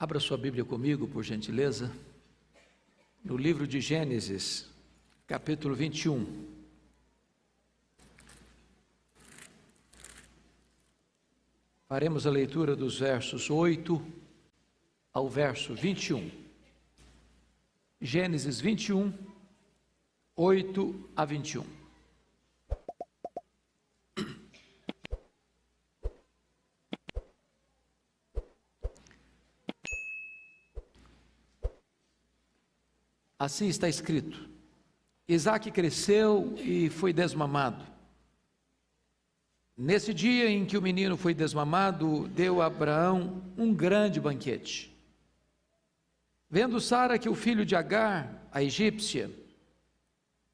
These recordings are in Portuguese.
Abra sua Bíblia comigo, por gentileza, no livro de Gênesis, capítulo 21. Faremos a leitura dos versos 8 ao verso 21. Gênesis 21, 8 a 21. Assim está escrito: Isaque cresceu e foi desmamado. Nesse dia em que o menino foi desmamado, deu a Abraão um grande banquete. Vendo Sara que o filho de Agar, a egípcia,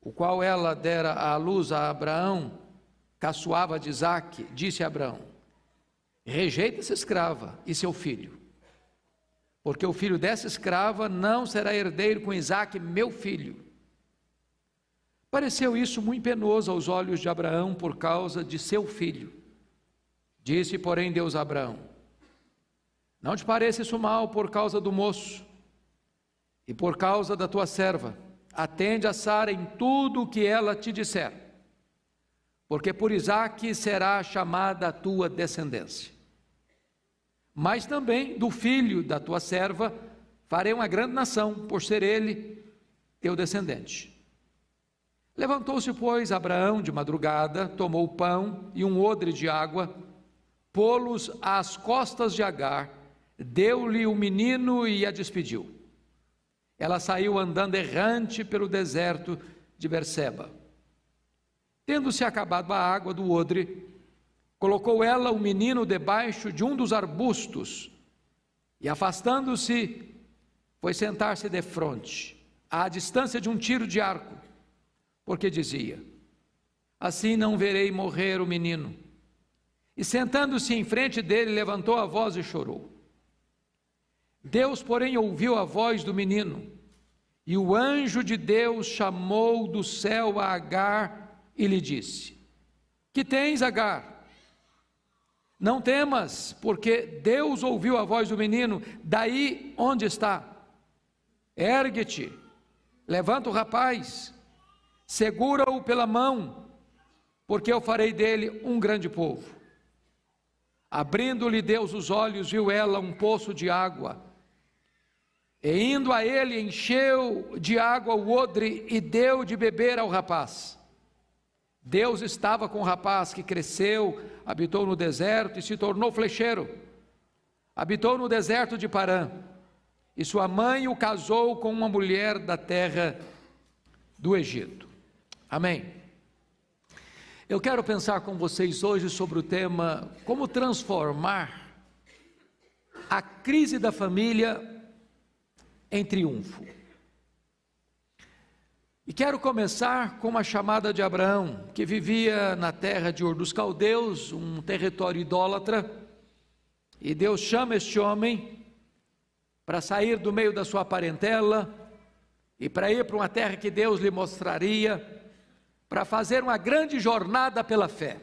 o qual ela dera à luz a Abraão, caçoava de Isaque, disse a Abraão: rejeita essa escrava e seu filho, porque o filho dessa escrava não será herdeiro com Isaque, meu filho. Pareceu isso muito penoso aos olhos de Abraão por causa de seu filho. Disse, porém, Deus a Abraão: não te pareça isso mal por causa do moço e por causa da tua serva. Atende a Sara em tudo o que ela te disser, porque por Isaque será chamada a tua descendência. Mas também do filho da tua serva farei uma grande nação, por ser ele teu descendente. Levantou-se, pois, Abraão de madrugada, tomou o pão e um odre de água, pô-los às costas de Agar, deu-lhe o menino e a despediu. Ela saiu andando errante pelo deserto de Berseba. Tendo-se acabado a água do odre, colocou ela o menino debaixo de um dos arbustos e, afastando-se, foi sentar-se defronte, à distância de um tiro de arco, porque dizia: assim não verei morrer o menino. E sentando-se em frente dele, levantou a voz e chorou. Deus, porém, ouviu a voz do menino, e o anjo de Deus chamou do céu a Agar e lhe disse: que tens, Agar? Não temas, porque Deus ouviu a voz do menino, daí onde está. Ergue-te, levanta o rapaz, segura-o pela mão, porque eu farei dele um grande povo. Abrindo-lhe Deus os olhos, viu ela um poço de água, e indo a ele, encheu de água o odre e deu de beber ao rapaz. Deus estava com o rapaz, que cresceu, habitou no deserto e se tornou flecheiro. Habitou no deserto de Parã, e sua mãe o casou com uma mulher da terra do Egito. Amém. Eu quero pensar com vocês hoje sobre o tema: como transformar a crise da família em triunfo. E quero começar com uma chamada de Abraão, que vivia na terra de Ur dos Caldeus, um território idólatra, e Deus chama este homem para sair do meio da sua parentela e para ir para uma terra que Deus lhe mostraria, para fazer uma grande jornada pela fé.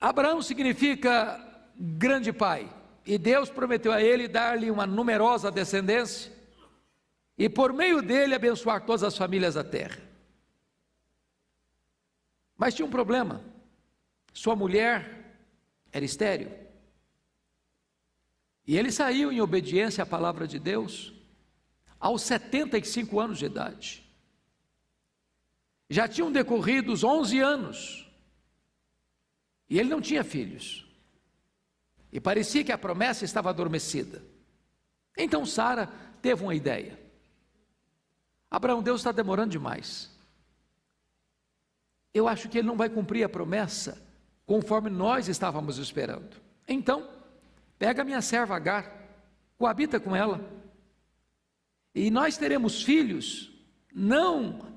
Abraão significa grande pai, e Deus prometeu a ele dar-lhe uma numerosa descendência, e por meio dele abençoar todas as famílias da terra. Mas tinha um problema: sua mulher era estéril. E ele saiu em obediência à palavra de Deus aos 75 anos de idade. Já tinham decorrido os 11 anos, e ele não tinha filhos, e parecia que a promessa estava adormecida. Então Sara teve uma ideia: Abraão, Deus está demorando demais, eu acho que ele não vai cumprir a promessa conforme nós estávamos esperando. Então, pega minha serva Agar, coabita com ela, e nós teremos filhos, não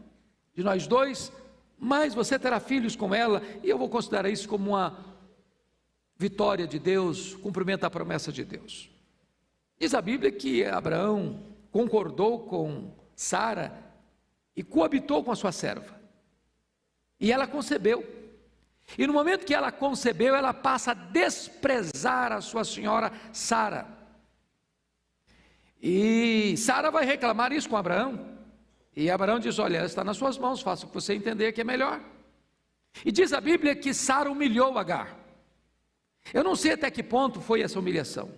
de nós dois, mas você terá filhos com ela, e eu vou considerar isso como uma vitória de Deus, cumprimento da promessa de Deus. Diz a Bíblia que Abraão concordou com Sara e coabitou com a sua serva, e ela concebeu. E no momento que ela concebeu, ela passa a desprezar a sua senhora Sara. E Sara vai reclamar isso com Abraão. E Abraão diz: olha, ela está nas suas mãos, faça o que você entender que é melhor. E diz a Bíblia que Sara humilhou Agar. Eu não sei até que ponto foi essa humilhação,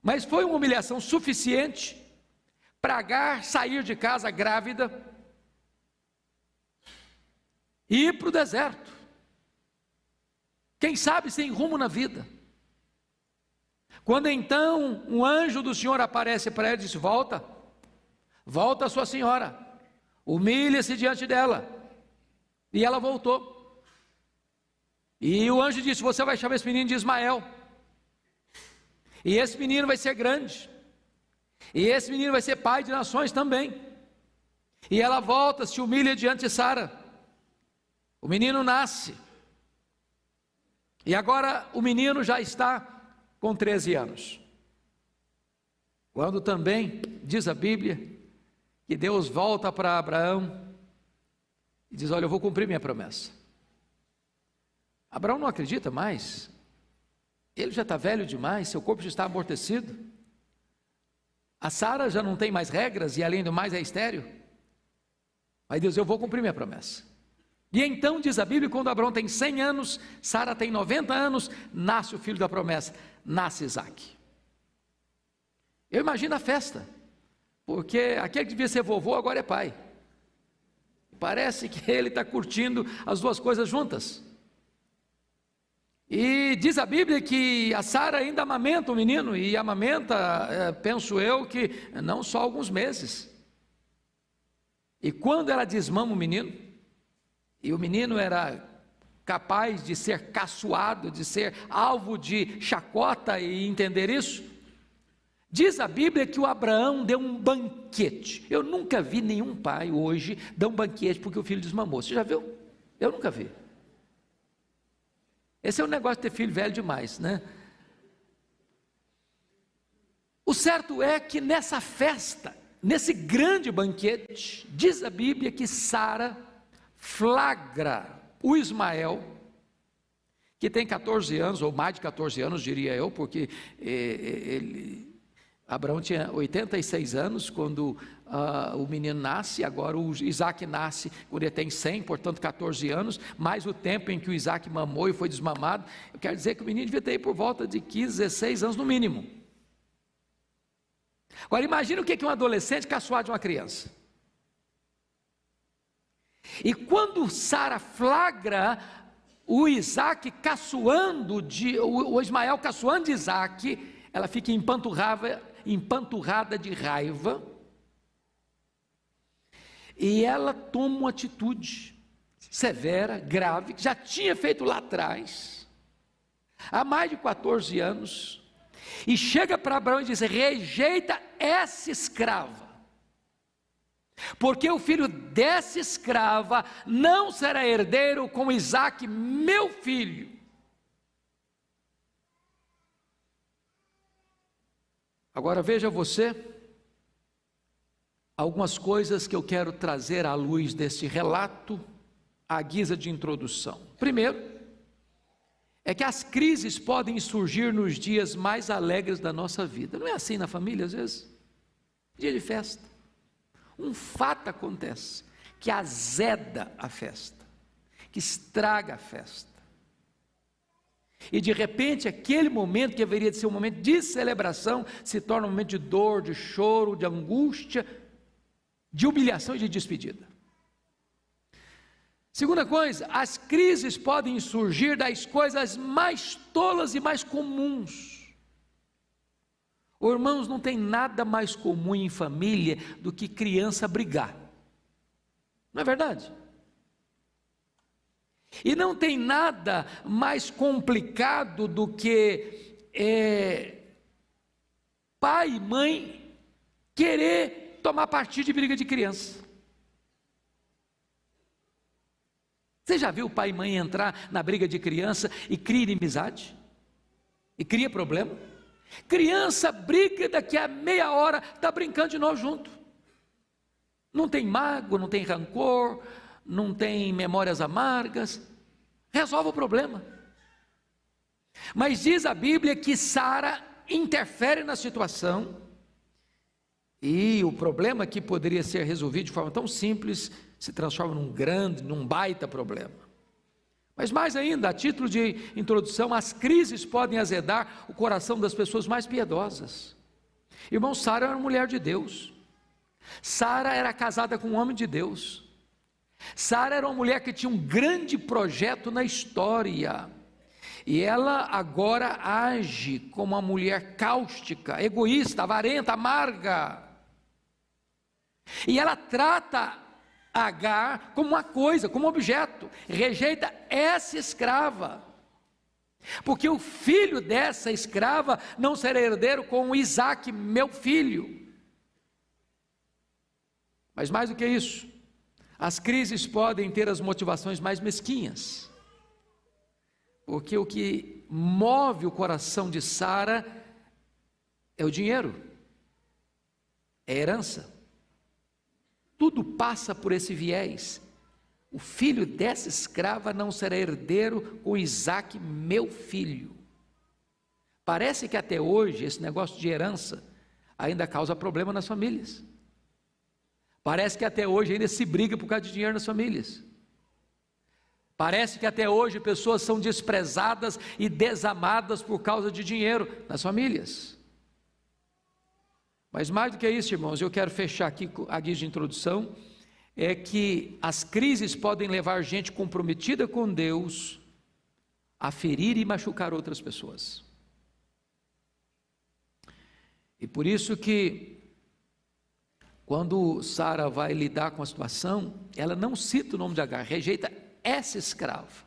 mas foi uma humilhação suficiente para Agar sair de casa grávida e ir para o deserto. Quem sabe sem rumo na vida. Quando então um anjo do Senhor aparece para ela e diz: volta, volta a sua senhora, humilha-se diante dela. E ela voltou. E o anjo disse: você vai chamar esse menino de Ismael, e esse menino vai ser grande, e esse menino vai ser pai de nações também. E ela volta, se humilha diante de Sara. O menino nasce, e agora o menino já está com 13 anos. Quando também, diz a Bíblia, que Deus volta para Abraão e diz: olha, eu vou cumprir minha promessa. Abraão não acredita mais, ele já está velho demais, seu corpo já está amortecido, a Sara já não tem mais regras e além do mais é estéril. Aí Deus: eu vou cumprir minha promessa. E então diz a Bíblia, quando Abraão tem 100 anos, Sara tem 90 anos, nasce o filho da promessa, nasce Isaque. Eu imagino a festa, porque aquele que devia ser vovô agora é pai. Parece que ele está curtindo as duas coisas juntas. E diz a Bíblia que a Sara ainda amamenta o menino, e amamenta, penso eu, que não só alguns meses. E quando ela desmama o menino, e o menino era capaz de ser caçoado, de ser alvo de chacota e entender isso, diz a Bíblia que o Abraão deu um banquete. Eu nunca vi nenhum pai hoje dar um banquete porque o filho desmamou. Você já viu? Eu nunca vi. Esse é o negócio de ter filho velho demais, né? O certo é que nessa festa, nesse grande banquete, diz a Bíblia que Sara flagra o Ismael, que tem 14 anos, ou mais de 14 anos, diria eu, porque Abraão tinha 86 anos quando o menino nasce. Agora o Isaque nasce quando ele tem 100, portanto 14 anos, mais o tempo em que o Isaque mamou e foi desmamado. Eu quero dizer que o menino devia ter aí por volta de 15, 16 anos no mínimo. Agora imagina o que é um adolescente caçoar de uma criança. E quando Sara flagra o Isaque caçoando, o Ismael caçoando de Isaque, ela fica empanturrada de raiva, e ela toma uma atitude severa, grave, que já tinha feito lá atrás, há mais de 14 anos, e chega para Abraão e diz: rejeita essa escrava, porque o filho dessa escrava não será herdeiro com Isaque, meu filho. Agora veja você, algumas coisas que eu quero trazer à luz desse relato, à guisa de introdução. Primeiro, é que as crises podem surgir nos dias mais alegres da nossa vida. Não é assim na família às vezes? Dia de festa. Um fato acontece que azeda a festa, que estraga a festa. E de repente aquele momento que deveria de ser um momento de celebração se torna um momento de dor, de choro, de angústia, de humilhação e de despedida. Segunda coisa, as crises podem surgir das coisas mais tolas e mais comuns. Irmãos, não tem nada mais comum em família do que criança brigar. Não é verdade? E não tem nada mais complicado do que pai e mãe querer tomar partido de briga de criança. Você já viu pai e mãe entrar na briga de criança e cria inimizade? E cria problema? Criança briga, daqui a meia hora está brincando de novo junto. Não tem mágoa, não tem rancor, não tem memórias amargas, resolve o problema. Mas diz a Bíblia que Sara interfere na situação E o problema que poderia ser resolvido de forma tão simples se transforma num baita problema. Mas mais ainda, a título de introdução, as crises podem azedar o coração das pessoas mais piedosas. Irmão, Sara era uma mulher de Deus. Sara era casada com um homem de Deus. Sara era uma mulher que tinha um grande projeto na história. E ela agora age como uma mulher cáustica, egoísta, avarenta, amarga. E ela trata Agar como uma coisa, como um objeto, rejeita essa escrava, porque o filho dessa escrava não será herdeiro com Isaac, meu filho. Mas mais do que isso, as crises podem ter as motivações mais mesquinhas, porque o que move o coração de Sara é o dinheiro, é a herança. Tudo passa por esse viés. O filho dessa escrava não será herdeiro com Isaac, meu filho. Parece que até hoje esse negócio de herança ainda causa problema nas famílias. Parece que até hoje ainda se briga por causa de dinheiro nas famílias. Parece que até hoje pessoas são desprezadas e desamadas por causa de dinheiro nas famílias. Mas mais do que isso, irmãos, eu quero fechar aqui a guia de introdução, é que as crises podem levar gente comprometida com Deus a ferir e machucar outras pessoas. E por isso que, quando Sara vai lidar com a situação, ela não cita o nome de Agar, rejeita essa escrava.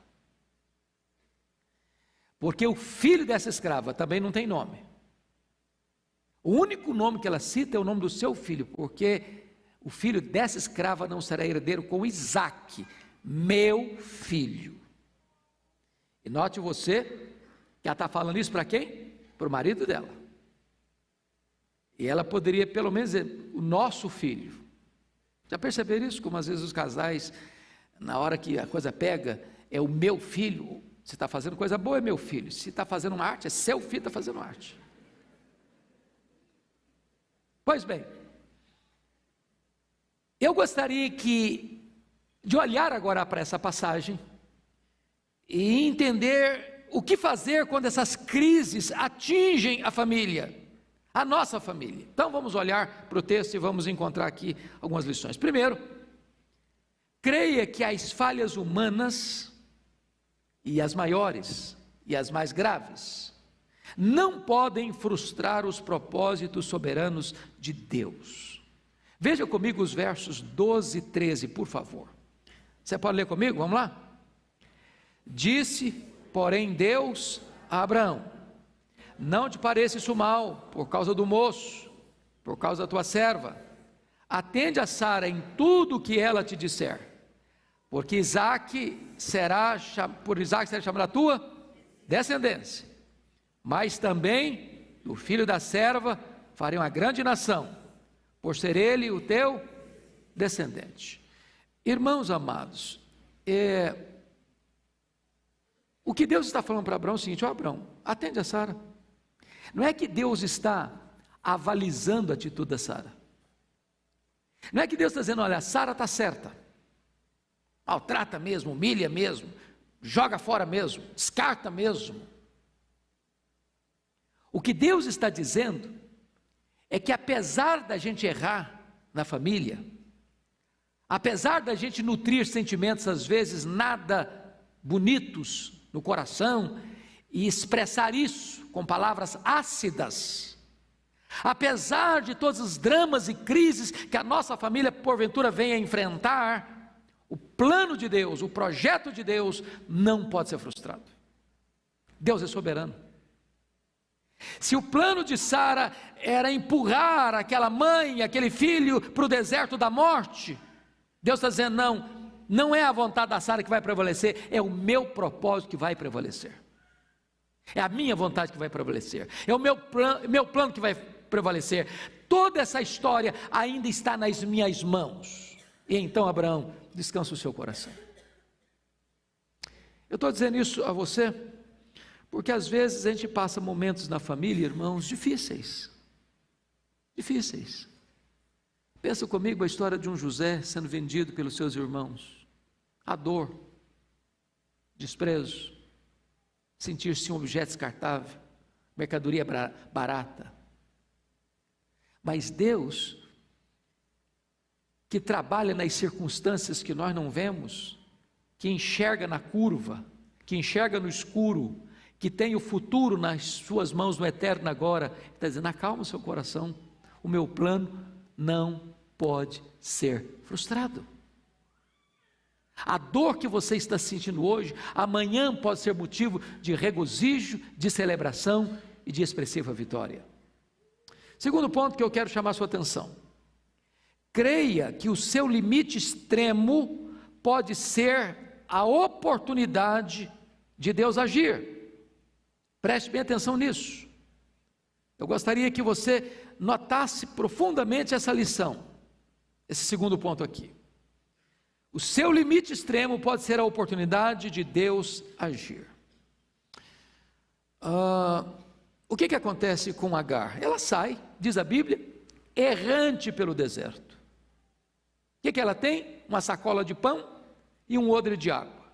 Porque o filho dessa escrava também não tem nome. O único nome que ela cita é o nome do seu filho, porque o filho dessa escrava não será herdeiro com Isaac, meu filho. E note você que ela está falando isso para quem? Para o marido dela. E ela poderia pelo menos dizer, o nosso filho. Já perceberam isso? Como às vezes os casais, na hora que a coisa pega, é o meu filho. Se está fazendo coisa boa, é meu filho. Se está fazendo uma arte, é seu filho que está fazendo arte. Pois bem, eu gostaria de olhar agora para essa passagem e entender o que fazer quando essas crises atingem a família, a nossa família. Então vamos olhar para o texto e vamos encontrar aqui algumas lições. Primeiro, creia que as falhas humanas, e as maiores e as mais graves, não podem frustrar os propósitos soberanos de Deus. Veja comigo os versos 12 e 13, por favor. Você pode ler comigo? Vamos lá? Disse, porém, Deus a Abraão: não te pareça isso mal, por causa do moço, por causa da tua serva. Atende a Sara em tudo o que ela te disser, porque por Isaac será chamada a tua descendência. Mas também do filho da serva farei uma grande nação, por ser ele o teu descendente. Irmãos amados, o que Deus está falando para Abraão é o seguinte: Abraão, atende a Sara. Não é que Deus está avalizando a atitude da Sara. Não é que Deus está dizendo, olha, a Sara está certa, maltrata mesmo, humilha mesmo, joga fora mesmo, descarta mesmo. O que Deus está dizendo é que apesar da gente errar na família, apesar da gente nutrir sentimentos às vezes nada bonitos no coração e expressar isso com palavras ácidas, apesar de todos os dramas e crises que a nossa família porventura venha enfrentar, o plano de Deus, o projeto de Deus não pode ser frustrado. Deus é soberano. Se o plano de Sara era empurrar aquela mãe, aquele filho para o deserto da morte, Deus está dizendo, não é a vontade da Sara que vai prevalecer, é o meu propósito que vai prevalecer, é a minha vontade que vai prevalecer, é o meu plano que vai prevalecer. Toda essa história ainda está nas minhas mãos. E então, Abraão, descansa o seu coração. Eu estou dizendo isso a você porque às vezes a gente passa momentos na família, irmãos, difíceis. Pensa comigo a história de um José sendo vendido pelos seus irmãos. A dor, desprezo, sentir-se um objeto descartável, mercadoria barata. Mas Deus, que trabalha nas circunstâncias que nós não vemos, que enxerga na curva, que enxerga no escuro, que tem o futuro nas suas mãos no eterno agora, está dizendo: acalma o seu coração, o meu plano não pode ser frustrado. A dor que você está sentindo hoje, amanhã pode ser motivo de regozijo, de celebração e de expressiva vitória. Segundo ponto que eu quero chamar a sua atenção: creia que o seu limite extremo pode ser a oportunidade de Deus agir. Preste bem atenção nisso. Eu gostaria que você notasse profundamente essa lição, esse segundo ponto aqui. O seu limite extremo pode ser a oportunidade de Deus agir. O que acontece com Agar? Ela sai, diz a Bíblia, errante pelo deserto. O que ela tem? Uma sacola de pão e um odre de água.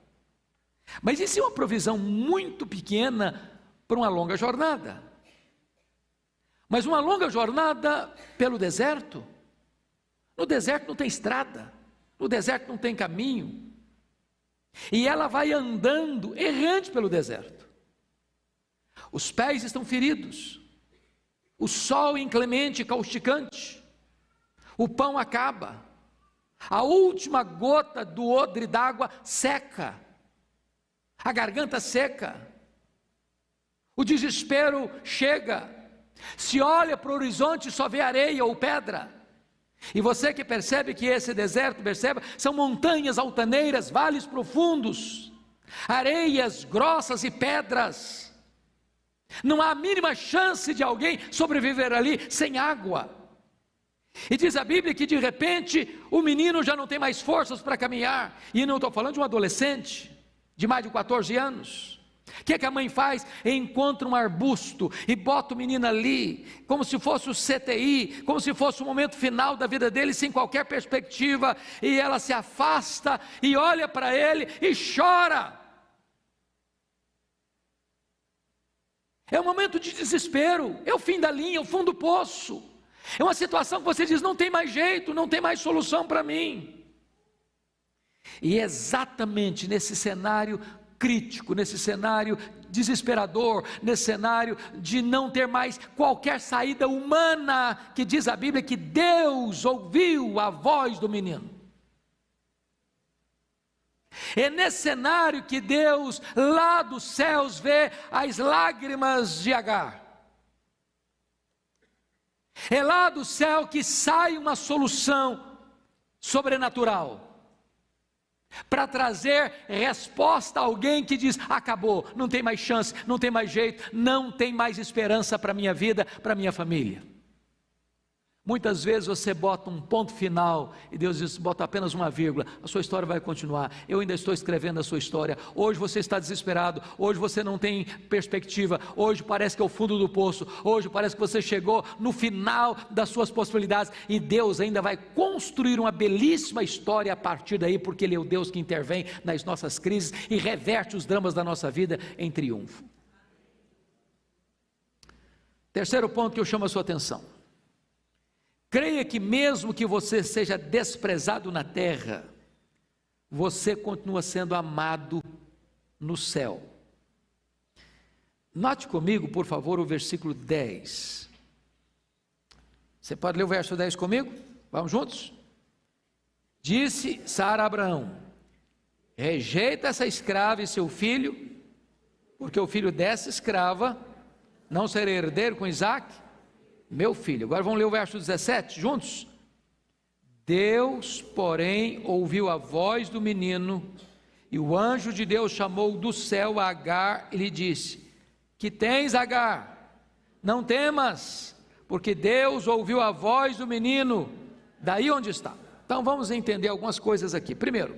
Mas isso é uma provisão muito pequena para uma longa jornada. Mas uma longa jornada pelo deserto. No deserto não tem estrada, no deserto não tem caminho. E ela vai andando errante pelo deserto. Os pés estão feridos, o sol inclemente e causticante, o pão acaba, a última gota do odre d'água seca, a garganta seca, o desespero chega. Se olha para o horizonte, só vê areia ou pedra. E você que percebe que esse deserto, percebe, são montanhas altaneiras, vales profundos, areias grossas e pedras. Não há a mínima chance de alguém sobreviver ali sem água. E diz a Bíblia que de repente o menino já não tem mais forças para caminhar. E não estou falando de um adolescente de mais de 14 anos. O que a mãe faz? Encontra um arbusto e bota o menino ali, como se fosse o CTI, como se fosse o momento final da vida dele, sem qualquer perspectiva. E ela se afasta e olha para ele e chora. É um momento de desespero, é o fim da linha, é o fundo do poço. É uma situação que você diz: não tem mais jeito, não tem mais solução para mim. E exatamente nesse cenário crítico, nesse cenário desesperador, nesse cenário de não ter mais qualquer saída humana, que diz a Bíblia que Deus ouviu a voz do menino. É nesse cenário que Deus lá dos céus vê as lágrimas de Agar. É lá do céu que sai uma solução sobrenatural para trazer resposta a alguém que diz: acabou, não tem mais chance, não tem mais jeito, não tem mais esperança para a minha vida, para a minha família. Muitas vezes você bota um ponto final e Deus diz: bota apenas uma vírgula, a sua história vai continuar, eu ainda estou escrevendo a sua história. Hoje você está desesperado, hoje você não tem perspectiva, hoje parece que é o fundo do poço, hoje parece que você chegou no final das suas possibilidades, e Deus ainda vai construir uma belíssima história a partir daí, porque Ele é o Deus que intervém nas nossas crises e reverte os dramas da nossa vida em triunfo. Terceiro ponto que eu chamo a sua atenção: creia que mesmo que você seja desprezado na terra, você continua sendo amado no céu. Note comigo, por favor, o versículo 10. Você pode ler o verso 10 comigo? Vamos juntos? Disse Sara a Abraão: rejeita essa escrava e seu filho, porque o filho dessa escrava não será herdeiro com Isaque, meu filho. Agora vamos ler o verso 17 juntos. Deus, porém, ouviu a voz do menino, e o anjo de Deus chamou do céu a Agar e lhe disse: que tens, Agar? Não temas, porque Deus ouviu a voz do menino, daí onde está. Então vamos entender algumas coisas aqui. Primeiro,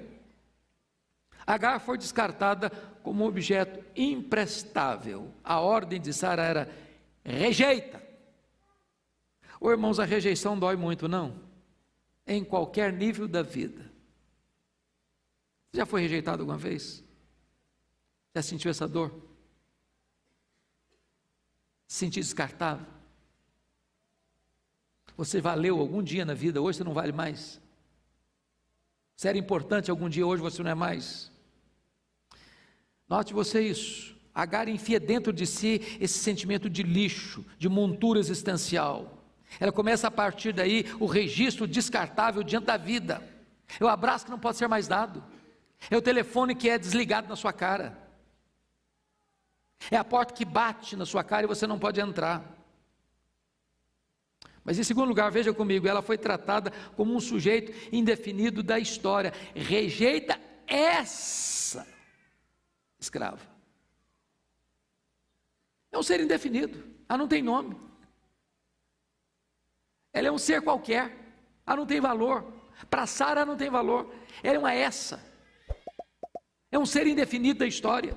Agar foi descartada como um objeto imprestável. A ordem de Sara era: rejeita. Ô irmãos, a rejeição dói muito, não? em qualquer nível da vida. Você já foi rejeitado alguma vez? Já sentiu essa dor? Se sentiu descartável? Você valeu algum dia na vida, hoje você não vale mais? Você era importante algum dia, hoje você não é mais? Note você isso. Agar enfia dentro de si esse sentimento de lixo, de montura existencial. Ela começa a partir daí o registro descartável diante da vida. É o abraço que não pode ser mais dado. É o telefone que é desligado na sua cara. É a porta que bate na sua cara e você não pode entrar. Mas em segundo lugar, veja comigo, ela foi tratada como um sujeito indefinido da história. Rejeita essa escrava. É um ser indefinido, ela não tem nome. Ela é um ser qualquer, ela não tem valor. Para Sara não tem valor, ela é uma essa. É um ser indefinido da história.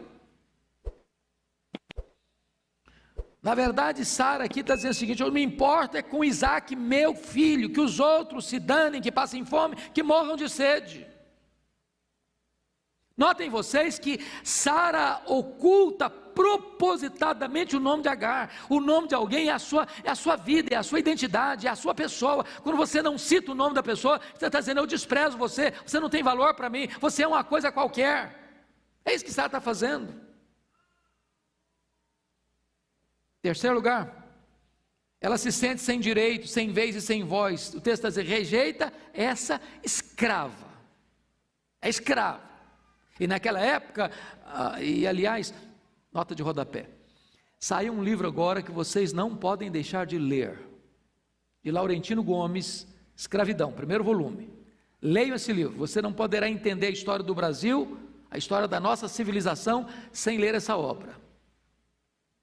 Na verdade, Sara aqui está dizendo o seguinte: eu não me importo é com Isaac, meu filho, que os outros se danem, que passem fome, que morram de sede. Notem vocês que Sara oculta propositadamente o nome de Agar. O nome de alguém é a sua vida, é a sua identidade, é a sua pessoa. Quando você não cita o nome da pessoa, você está dizendo: eu desprezo você, você não tem valor para mim, você é uma coisa qualquer. É isso que Sara está fazendo. Terceiro lugar, ela se sente sem direito, sem vez e sem voz. O texto está dizendo: rejeita essa escrava. É escrava. E naquela época, e aliás, nota de rodapé, saiu um livro agora que vocês não podem deixar de ler, de Laurentino Gomes, Escravidão, primeiro volume. Leiam esse livro, você não poderá entender a história do Brasil, a história da nossa civilização, sem ler essa obra.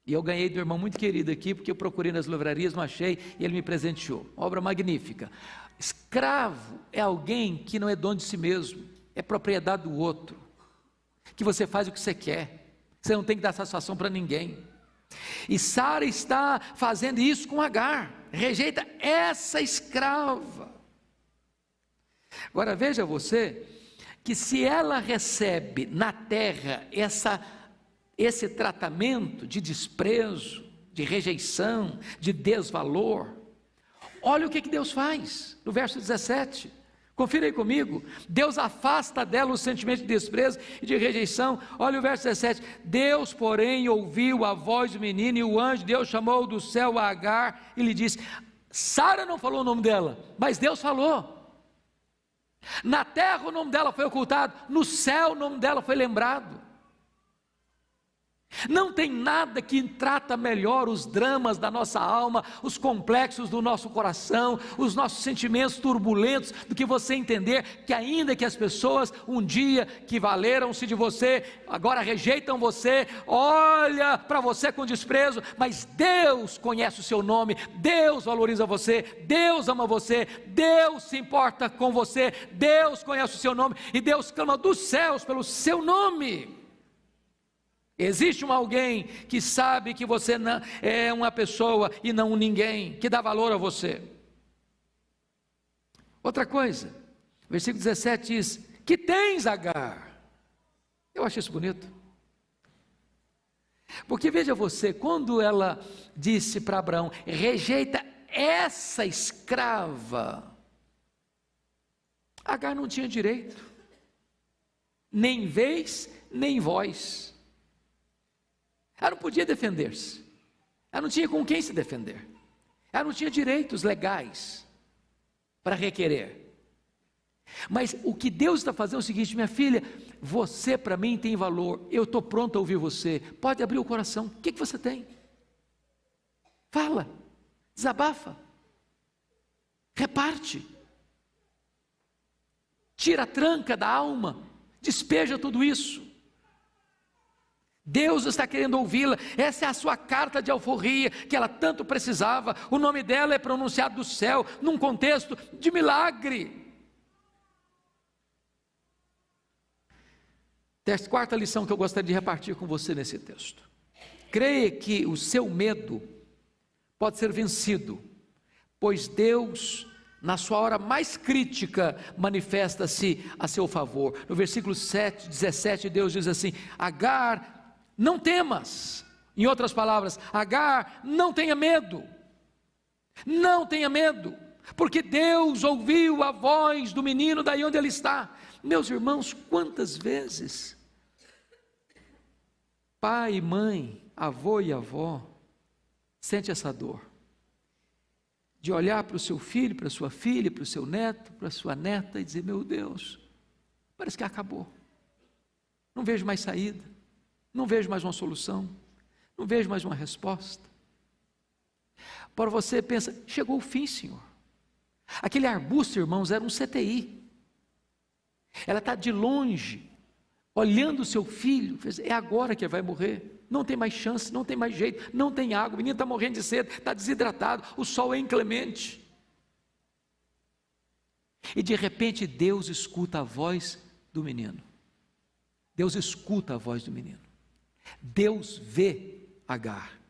E eu ganhei de um irmão muito querido aqui, porque eu procurei nas livrarias, não achei, e ele me presenteou. Obra magnífica. Escravo é alguém que não é dono de si mesmo, é propriedade do outro, que você faz o que você quer, você não tem que dar satisfação para ninguém. E Sara está fazendo isso com Agar, rejeita essa escrava. Agora veja você, que se ela recebe na terra esse tratamento de desprezo, de rejeição, de desvalor, olha o que Deus faz, no verso 17, confira aí comigo. Deus afasta dela o sentimento de desprezo e de rejeição. Olha o verso 17, Deus porém ouviu a voz do menino, e o anjo de Deus chamou do céu a Agar, e lhe disse, Sara não falou o nome dela, mas Deus falou. Na terra o nome dela foi ocultado, no céu o nome dela foi lembrado. Não tem nada que trata melhor os dramas da nossa alma, os complexos do nosso coração, os nossos sentimentos turbulentos, do que você entender que ainda que as pessoas um dia que valeram-se de você, agora rejeitam você, olha para você com desprezo, mas Deus conhece o seu nome, Deus valoriza você, Deus ama você, Deus se importa com você, Deus conhece o seu nome, e Deus clama dos céus pelo seu nome. Existe alguém que sabe que você não é uma pessoa e não um ninguém, que dá valor a você. Outra coisa, versículo 17 diz, que tens, Agar? Eu acho isso bonito, porque veja você, quando ela disse para Abraão, rejeita essa escrava, Agar não tinha direito, nem vez, nem voz. Ela não podia defender-se, ela não tinha com quem se defender, ela não tinha direitos legais para requerer. Mas o que Deus está fazendo é o seguinte, minha filha, você para mim tem valor, eu estou pronto a ouvir você, pode abrir o coração, o que você tem? Fala, desabafa, reparte, tira a tranca da alma, despeja tudo isso. Deus está querendo ouvi-la, essa é a sua carta de alforria, que ela tanto precisava, o nome dela é pronunciado do céu, num contexto de milagre. Quarta lição que eu gostaria de repartir com você nesse texto, creia que o seu medo pode ser vencido, pois Deus na sua hora mais crítica, manifesta-se a seu favor. No versículo 17, Deus diz assim: Agar, não temas. Em outras palavras, Agar, não tenha medo. Não tenha medo, porque Deus ouviu a voz do menino daí onde ele está. Meus irmãos, quantas vezes pai, mãe, avô e avó sente essa dor de olhar para o seu filho, para a sua filha, para o seu neto, para a sua neta e dizer: meu Deus, parece que acabou, não vejo mais saída, não vejo mais uma solução, não vejo mais uma resposta. Para você pensa: chegou o fim, Senhor. Aquele arbusto, irmãos, era um CTI. Ela está de longe, olhando o seu filho, é agora que ele vai morrer. Não tem mais chance, não tem mais jeito, não tem água, o menino está morrendo de sede, está desidratado, o sol é inclemente. E de repente Deus escuta a voz do menino. Deus escuta a voz do menino. Deus vê Agar.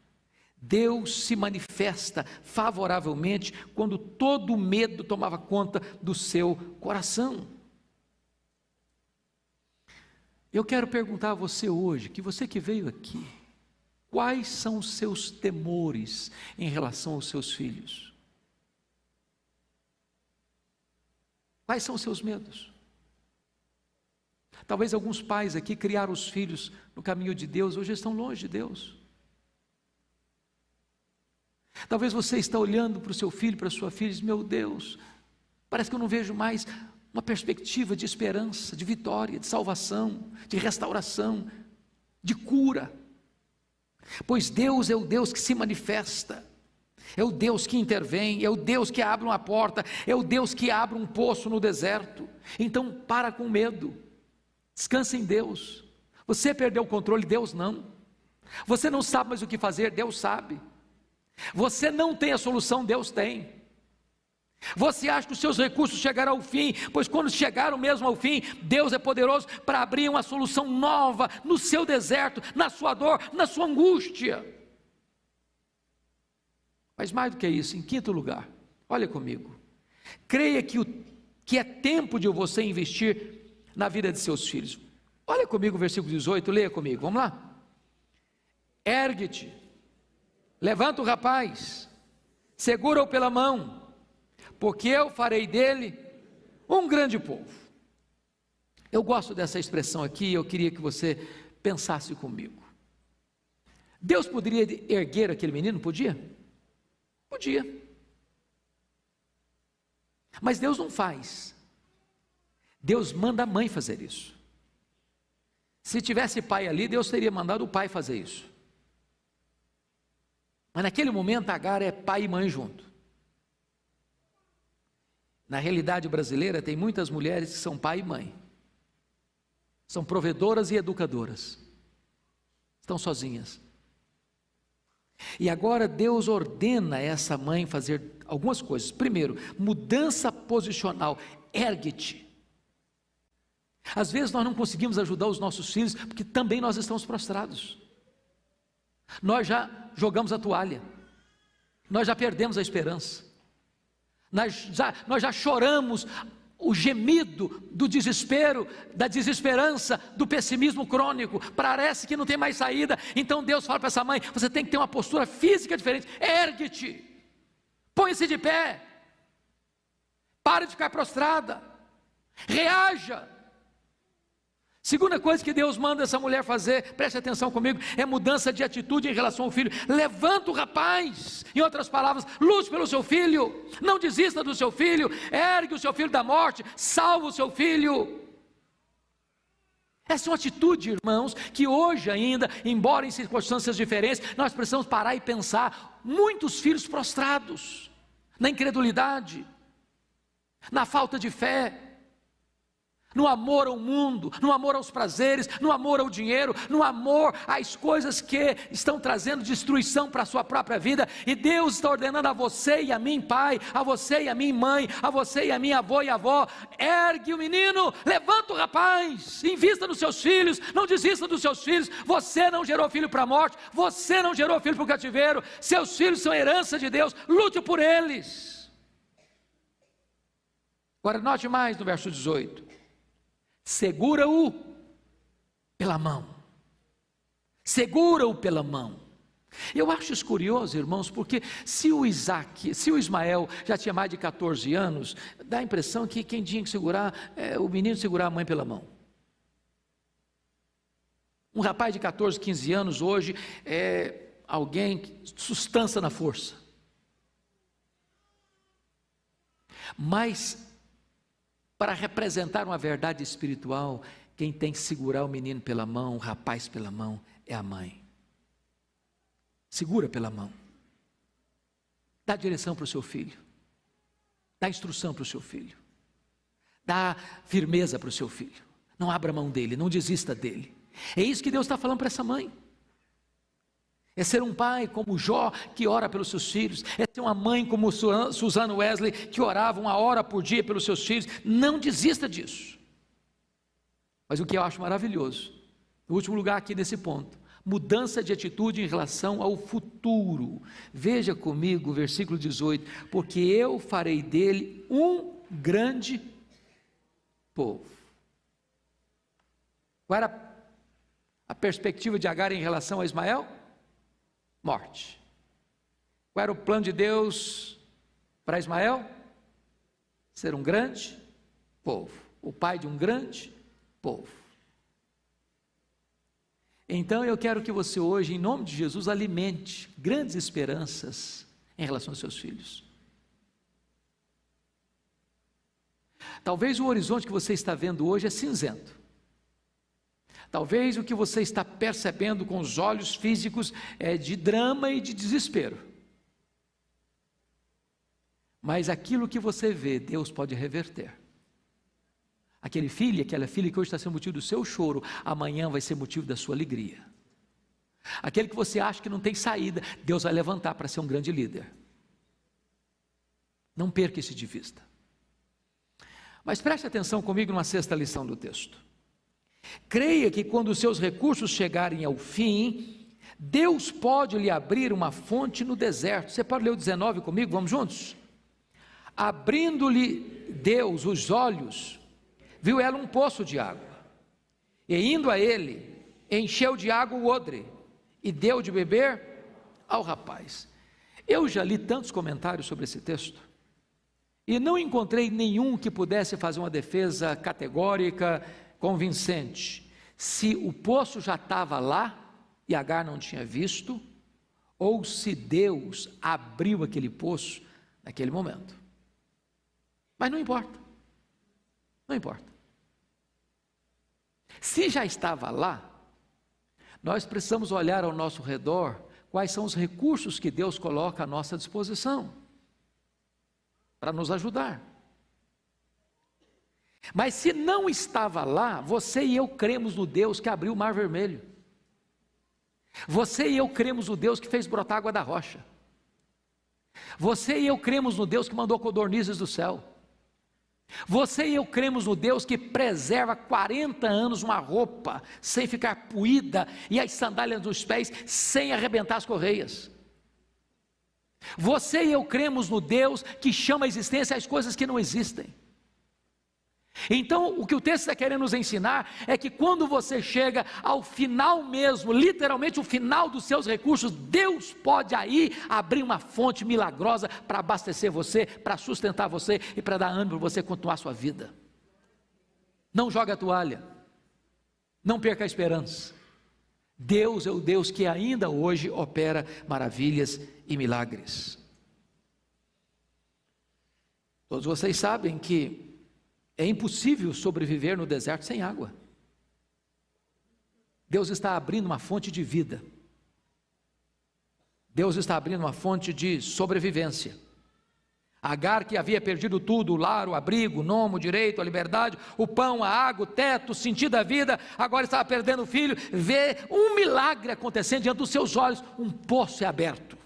Deus se manifesta favoravelmente quando todo o medo tomava conta do seu coração. Eu quero perguntar a você hoje, que você que veio aqui, quais são os seus temores em relação aos seus filhos? Quais são os seus medos? Talvez alguns pais aqui criaram os filhos no caminho de Deus, hoje estão longe de Deus. Talvez você está olhando para o seu filho, para a sua filha e diz: meu Deus, parece que eu não vejo mais uma perspectiva de esperança, de vitória, de salvação, de restauração, de cura. Pois Deus é o Deus que se manifesta, é o Deus que intervém, é o Deus que abre uma porta, é o Deus que abre um poço no deserto. Então para com medo, descansa em Deus. Você perdeu o controle, Deus não. Você não sabe mais o que fazer, Deus sabe. Você não tem a solução, Deus tem. Você acha que os seus recursos chegarão ao fim, pois quando chegaram mesmo ao fim, Deus é poderoso para abrir uma solução nova no seu deserto, na sua dor, na sua angústia. Mas mais do que isso, em quinto lugar, olha comigo, creia que é tempo de você investir na vida de seus filhos. Olha comigo o versículo 18, leia comigo, vamos lá. Ergue-te, levanta o rapaz, segura-o pela mão, porque eu farei dele um grande povo. Eu gosto dessa expressão aqui, eu queria que você pensasse comigo. Deus poderia erguer aquele menino? Podia? Podia. Mas Deus não faz. Deus manda a mãe fazer isso. Se tivesse pai ali, Deus teria mandado o pai fazer isso. Mas naquele momento Agar é pai e mãe junto. Na realidade brasileira tem muitas mulheres que são pai e mãe. São provedoras e educadoras. Estão sozinhas. E agora Deus ordena essa mãe fazer algumas coisas. Primeiro, mudança posicional. Ergue-te. Às vezes nós não conseguimos ajudar os nossos filhos porque também nós estamos prostrados. Nós já jogamos a toalha. Nós já perdemos a esperança. Nós já choramos o gemido do desespero, da desesperança, do pessimismo crônico. Parece que não tem mais saída. Então Deus fala para essa mãe: você tem que ter uma postura física diferente. Ergue-te, põe-se de pé, para de ficar prostrada, reaja. Segunda coisa que Deus manda essa mulher fazer, preste atenção comigo, é mudança de atitude em relação ao filho. Levanta o rapaz, em outras palavras, lute pelo seu filho, não desista do seu filho, ergue o seu filho da morte, salva o seu filho. Essa é uma atitude, irmãos, que hoje ainda, embora em circunstâncias diferentes, nós precisamos parar e pensar. Muitos filhos prostrados, na incredulidade, na falta de fé, no amor ao mundo, no amor aos prazeres, no amor ao dinheiro, no amor às coisas que estão trazendo destruição para a sua própria vida. E Deus está ordenando a você e a mim, pai, a você e a mim, mãe, a você e a mim, avô e avó: ergue o menino, levanta o rapaz, invista nos seus filhos, não desista dos seus filhos. Você não gerou filho para a morte, você não gerou filho para o cativeiro, seus filhos são herança de Deus, lute por eles. Agora note mais no verso 18: segura-o pela mão. Segura-o pela mão. Eu acho isso curioso, irmãos, porque se o Ismael já tinha mais de 14 anos, dá a impressão que quem tinha que segurar, o menino segurar a mãe pela mão. Um rapaz de 14, 15 anos hoje é alguém que sustenta na força. Mas, para representar uma verdade espiritual, quem tem que segurar o menino pela mão, o rapaz pela mão, é a mãe. Segura pela mão. Dá direção para o seu filho. Dá instrução para o seu filho. Dá firmeza para o seu filho. Não abra mão dele, não desista dele. É isso que Deus está falando para essa mãe. É ser um pai como Jó, que ora pelos seus filhos. É ser uma mãe como Susana Wesley, que orava 1 hora por dia pelos seus filhos. Não desista disso. Mas o que eu acho maravilhoso, no último lugar aqui nesse ponto, mudança de atitude em relação ao futuro. Veja comigo o versículo 18: porque eu farei dele um grande povo. Qual era a perspectiva de Agar em relação a Ismael? Morte. Qual era o plano de Deus para Ismael? Ser um grande povo, o pai de um grande povo. Então eu quero que você hoje, em nome de Jesus, alimente grandes esperanças em relação aos seus filhos. Talvez o horizonte que você está vendo hoje é cinzento. Talvez o que você está percebendo com os olhos físicos é de drama e de desespero. Mas aquilo que você vê, Deus pode reverter. Aquele filho, aquela filha que hoje está sendo motivo do seu choro, amanhã vai ser motivo da sua alegria. Aquele que você acha que não tem saída, Deus vai levantar para ser um grande líder. Não perca isso de vista. Mas preste atenção comigo numa sexta lição do texto. Creia que quando os seus recursos chegarem ao fim, Deus pode lhe abrir uma fonte no deserto. Você pode ler o 19 comigo? Vamos juntos? Abrindo-lhe Deus os olhos, viu ela um poço de água, e indo a ele, encheu de água o odre, e deu de beber ao rapaz. Eu já li tantos comentários sobre esse texto, e não encontrei nenhum que pudesse fazer uma defesa categórica, convincente, se o poço já estava lá, e Agar não tinha visto, ou se Deus abriu aquele poço naquele momento. Mas não importa, não importa. Se já estava lá, nós precisamos olhar ao nosso redor quais são os recursos que Deus coloca à nossa disposição para nos ajudar. Mas se não estava lá, você e eu cremos no Deus que abriu o Mar Vermelho. Você e eu cremos no Deus que fez brotar água da rocha. Você e eu cremos no Deus que mandou codornizes do céu. Você e eu cremos no Deus que preserva 40 anos uma roupa sem ficar puída e as sandálias dos pés sem arrebentar as correias. Você e eu cremos no Deus que chama à existência as coisas que não existem. Então, o que o texto está querendo nos ensinar é que quando você chega ao final mesmo, literalmente o final dos seus recursos, Deus pode aí abrir uma fonte milagrosa para abastecer você, para sustentar você e para dar ânimo para você continuar a sua vida. Não jogue a toalha, não perca a esperança. Deus é o Deus que ainda hoje opera maravilhas e milagres. Todos vocês sabem que é impossível sobreviver no deserto sem água. Deus está abrindo uma fonte de vida. Deus está abrindo uma fonte de sobrevivência. Agar, que havia perdido tudo, o lar, o abrigo, o nome, o direito, a liberdade, o pão, a água, o teto, o sentido da vida, agora estava perdendo o filho, vê um milagre acontecendo diante dos seus olhos, um poço é aberto.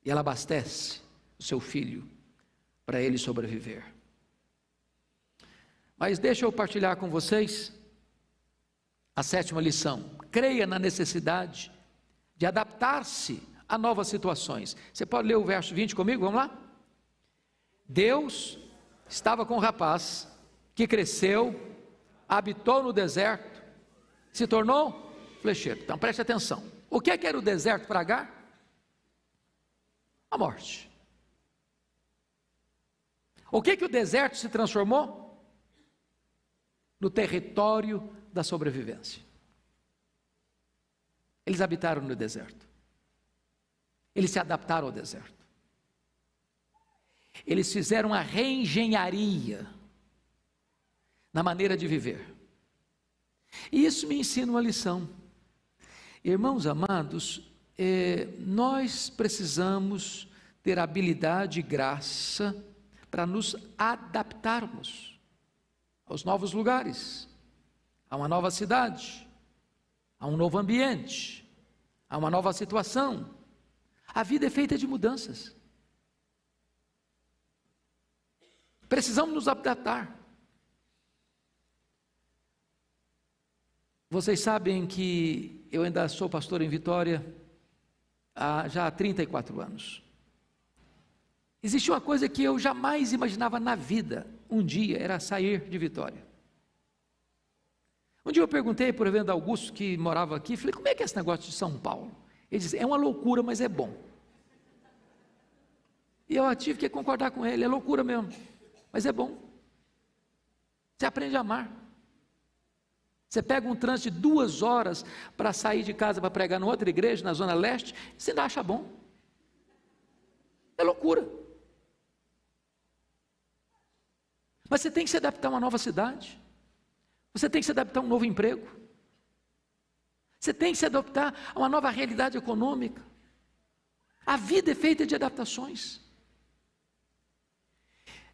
E ela abastece o seu filho para ele sobreviver. Mas deixa eu partilhar com vocês a sétima lição. Creia na necessidade de adaptar-se a novas situações. Você pode ler o verso 20 comigo? Vamos lá? Deus estava com um rapaz que cresceu, habitou no deserto, se tornou flecheiro. Então preste atenção. O que era o deserto para Agar? A morte. O que o deserto se transformou? No território da sobrevivência. Eles habitaram no deserto. Eles se adaptaram ao deserto. Eles fizeram a reengenharia na maneira de viver. E isso me ensina uma lição. Irmãos amados, nós precisamos ter habilidade e graça para nos adaptarmos aos novos lugares, a uma nova cidade, a um novo ambiente, a uma nova situação. A vida é feita de mudanças. Precisamos nos adaptar. Vocês sabem que eu ainda sou pastor em Vitória já há 34 anos. Existe uma coisa que eu jamais imaginava na vida, um dia, era sair de Vitória. Um dia eu perguntei para o reverendo Augusto, que morava aqui, falei, como é que é esse negócio de São Paulo? Ele disse, é uma loucura, mas é bom. E eu tive que concordar com ele, é loucura mesmo, mas é bom. Você aprende a amar. Você pega um trânsito de 2 horas para sair de casa para pregar em outra igreja, na Zona Leste, você ainda acha bom. É loucura. Mas você tem que se adaptar a uma nova cidade. Você tem que se adaptar a um novo emprego. Você tem que se adaptar a uma nova realidade econômica. A vida é feita de adaptações.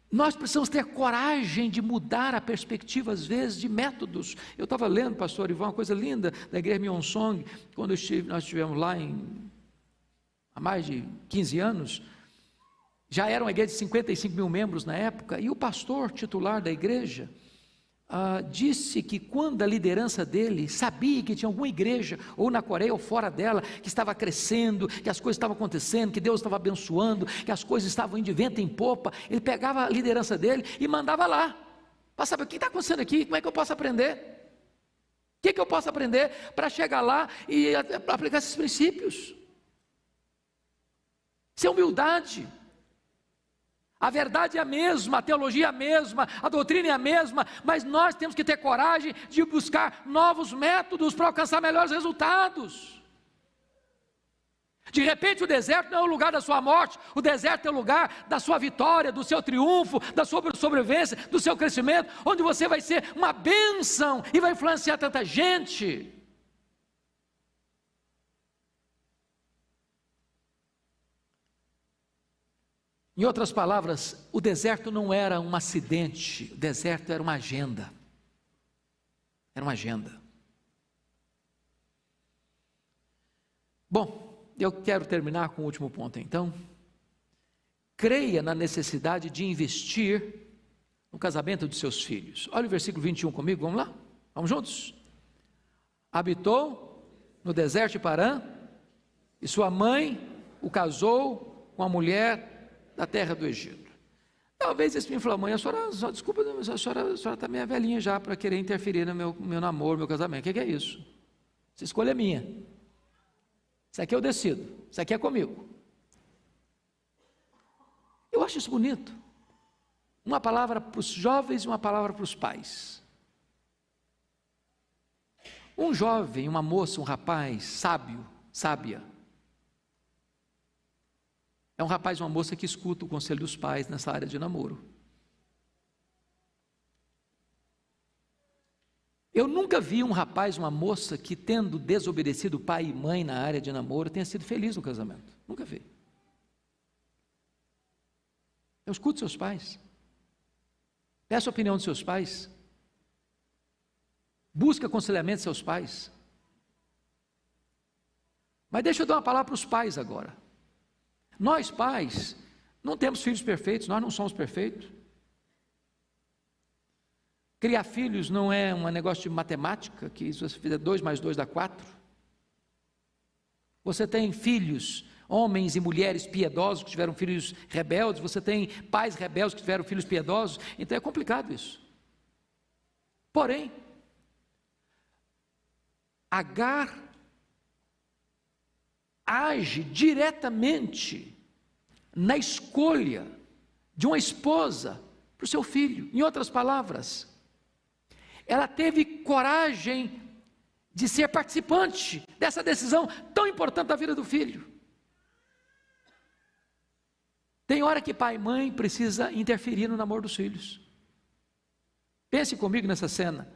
Nós precisamos ter coragem de mudar a perspectiva, às vezes, de métodos. Eu estava lendo, pastor Ivan, uma coisa linda da igreja Myeonsong, quando nós estivemos lá há mais de 15 anos, já era uma igreja de 55 mil membros na época, e o pastor titular da igreja disse que quando a liderança dele sabia que tinha alguma igreja, ou na Coreia ou fora dela, que estava crescendo, que as coisas estavam acontecendo, que Deus estava abençoando, que as coisas estavam indo de vento em popa, ele pegava a liderança dele e mandava lá, para saber o que está acontecendo aqui, como é que eu posso aprender? O que eu posso aprender para chegar lá e aplicar esses princípios? Isso é humildade. A verdade é a mesma, a teologia é a mesma, a doutrina é a mesma, mas nós temos que ter coragem de buscar novos métodos para alcançar melhores resultados. De repente o deserto não é o lugar da sua morte, o deserto é o lugar da sua vitória, do seu triunfo, da sua sobrevivência, do seu crescimento, onde você vai ser uma bênção e vai influenciar tanta gente. Em outras palavras, o deserto não era um acidente, o deserto era uma agenda. Era uma agenda. Bom, eu quero terminar com o último ponto então. Creia na necessidade de investir no casamento de seus filhos. Olha o versículo 21 comigo, vamos lá? Vamos juntos? Habitou no deserto de Parã, e sua mãe o casou com a mulher da terra do Egito. Talvez esse me falou, mãe, desculpa, a senhora está meio velhinha já para querer interferir no meu namoro, meu casamento. O que é isso? Essa escolha é minha. Isso aqui eu decido. Isso aqui é comigo. Eu acho isso bonito. Uma palavra para os jovens e uma palavra para os pais. Um jovem, uma moça, um rapaz sábio, sábia, é um rapaz e uma moça que escuta o conselho dos pais nessa área de namoro. Eu nunca vi um rapaz e uma moça que, tendo desobedecido pai e mãe na área de namoro, tenha sido feliz no casamento. Nunca vi. Eu escuto seus pais. Peça a opinião dos seus pais. Busque aconselhamento de seus pais. Mas deixa eu dar uma palavra para os pais agora. Nós pais não temos filhos perfeitos, nós não somos perfeitos. Criar filhos não é um negócio de matemática, que se você fizer 2 mais 2 dá 4. Você tem filhos, homens e mulheres piedosos que tiveram filhos rebeldes, você tem pais rebeldes que tiveram filhos piedosos, então é complicado isso. Porém, Agar age diretamente na escolha de uma esposa para o seu filho. Em outras palavras, ela teve coragem de ser participante dessa decisão tão importante da vida do filho. Tem hora que pai e mãe precisa interferir no namoro dos filhos. Pense comigo nessa cena.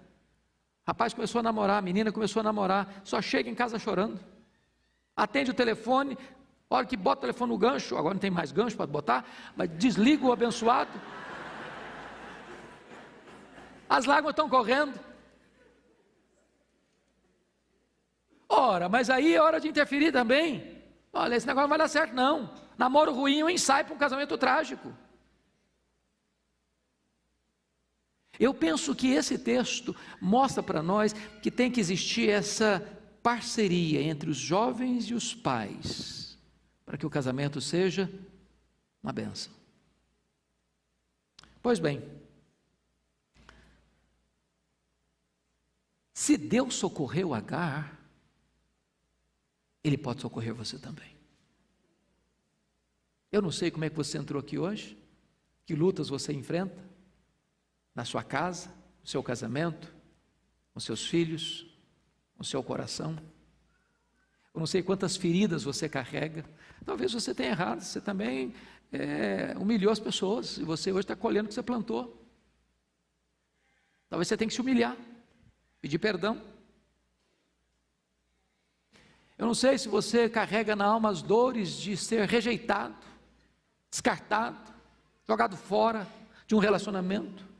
O rapaz começou a namorar, a menina começou a namorar, só chega em casa chorando. Atende o telefone, a hora que bota o telefone no gancho, agora não tem mais gancho para botar, mas desliga o abençoado. As lágrimas estão correndo. Ora, mas aí é hora de interferir também. Olha, esse negócio não vai dar certo não. Namoro ruim é um ensaio para um casamento trágico. Eu penso que esse texto mostra para nós que tem que existir essa parceria entre os jovens e os pais, para que o casamento seja uma bênção. Pois bem, se Deus socorreu Agar, Ele pode socorrer você também. Eu não sei como é que você entrou aqui hoje, que lutas você enfrenta, na sua casa, no seu casamento, com seus filhos, no seu coração. Eu não sei quantas feridas você carrega. Talvez você tenha errado, você também humilhou as pessoas, e você hoje está colhendo o que você plantou. Talvez você tenha que se humilhar, pedir perdão. Eu não sei se você carrega na alma as dores de ser rejeitado, descartado, jogado fora de um relacionamento.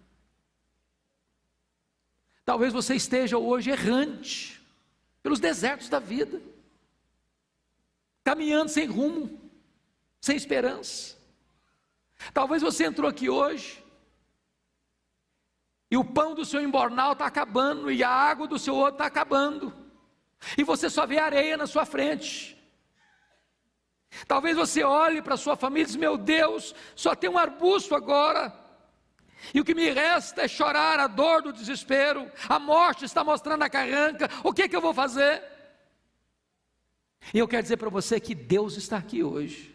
Talvez você esteja hoje errante pelos desertos da vida, caminhando sem rumo, sem esperança. Talvez você entrou aqui hoje e o pão do seu embornal está acabando e a água do seu outro está acabando, e você só vê areia na sua frente. Talvez você olhe para a sua família e diz: meu Deus, só tem um arbusto agora, e o que me resta é chorar a dor do desespero, a morte está mostrando a carranca, o que eu vou fazer? E eu quero dizer para você que Deus está aqui hoje,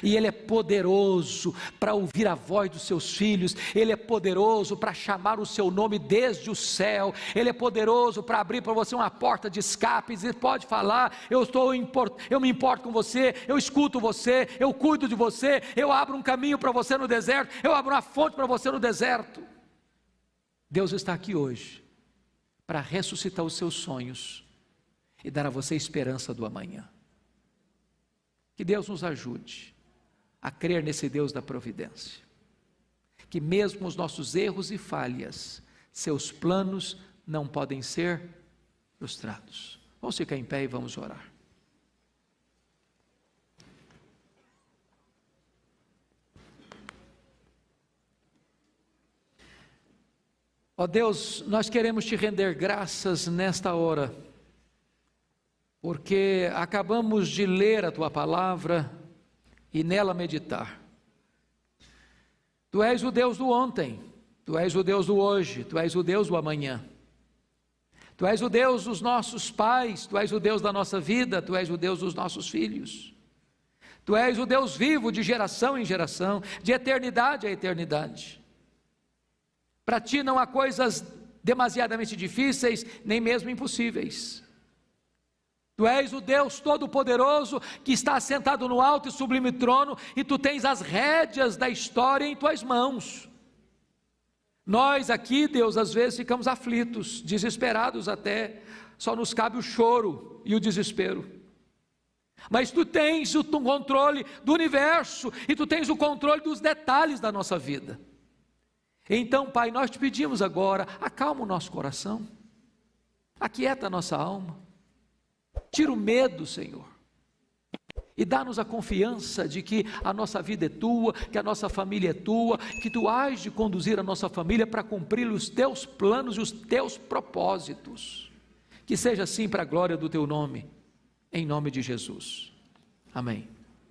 e Ele é poderoso para ouvir a voz dos seus filhos, Ele é poderoso para chamar o seu nome desde o céu, Ele é poderoso para abrir para você uma porta de escape, e pode falar: eu me importo com você, eu escuto você, eu cuido de você, eu abro um caminho para você no deserto, eu abro uma fonte para você no deserto. Deus está aqui hoje para ressuscitar os seus sonhos e dar a você esperança do amanhã. Que Deus nos ajude a crer nesse Deus da providência, que mesmo os nossos erros e falhas, seus planos não podem ser frustrados. Vamos ficar em pé e vamos orar. Ó Deus, nós queremos te render graças nesta hora, porque acabamos de ler a tua palavra e nela meditar. Tu és o Deus do ontem, tu és o Deus do hoje, tu és o Deus do amanhã. Tu és o Deus dos nossos pais, tu és o Deus da nossa vida, tu és o Deus dos nossos filhos. Tu és o Deus vivo de geração em geração, de eternidade a eternidade. Para ti não há coisas demasiadamente difíceis, nem mesmo impossíveis. Tu és o Deus Todo-Poderoso que está assentado no alto e sublime trono, e tu tens as rédeas da história em tuas mãos. Nós aqui, Deus, às vezes ficamos aflitos, desesperados até, só nos cabe o choro e o desespero. Mas tu tens o controle do universo, e tu tens o controle dos detalhes da nossa vida. Então, Pai, nós te pedimos agora: acalma o nosso coração, aquieta a nossa alma, tira o medo, Senhor, e dá-nos a confiança de que a nossa vida é tua, que a nossa família é tua, que tu hás de conduzir a nossa família para cumprir os teus planos e os teus propósitos. Que seja assim para a glória do teu nome, em nome de Jesus. Amém.